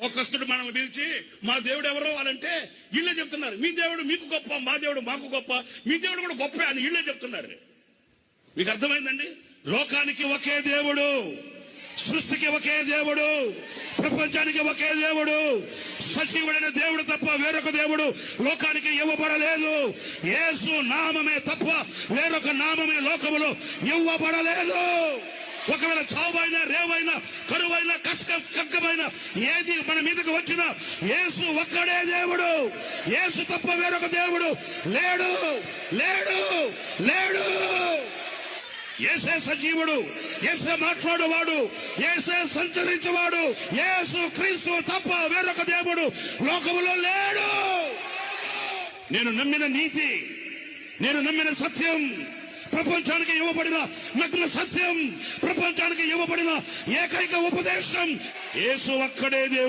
ఒక కస్తుడు మనం పిలిచి మా దేవుడు ఎవరో వాళ్ళంటే వీళ్ళే చెప్తున్నారు, మీ దేవుడు మీకు గొప్ప, మా దేవుడు మాకు గొప్ప, మీ దేవుడు కూడా గొప్ప అని వీళ్ళే చెప్తున్నారు. మీకు అర్థమైందండి? లోకానికి ఒకే దేవుడు, సృష్టికి ఒకే దేవుడు, ప్రపంచానికి ఒకే దేవుడు, సజీవుడైన దేవుడు తప్ప వేరొక దేవుడు లోకానికి ఇవ్వబడలేదు. యేసు నామమే తప్ప వేరొక నామమే లోకములో ఇవ్వబడలేదు. ఒకవేళ చావైనా, రేవైనా, కరువైనా, కష్టమైన ఏది మన మీదకి వచ్చినా యేసు ఒక్కడే దేవుడు. యేసు తప్ప వేరొక దేవుడు లేడు, లేడు, లేడు. యేసే సజీవుడు, యేసే మాట్లాడువాడు, యేసే సంచరించేవాడు. యేసు క్రీస్తు తప్ప వేరొక దేవుడు లోకములో లేడు. నేను నమ్మిన నీతి, నేను నమ్మిన సత్యం, ప్రపంచానికి ఇవ్వబడిన నగ్న సత్యం, ప్రపంచానికి ఇవ్వబడిన ఏకైక ఉపదేశం, యేసు ఒక్కడే దేవుడు.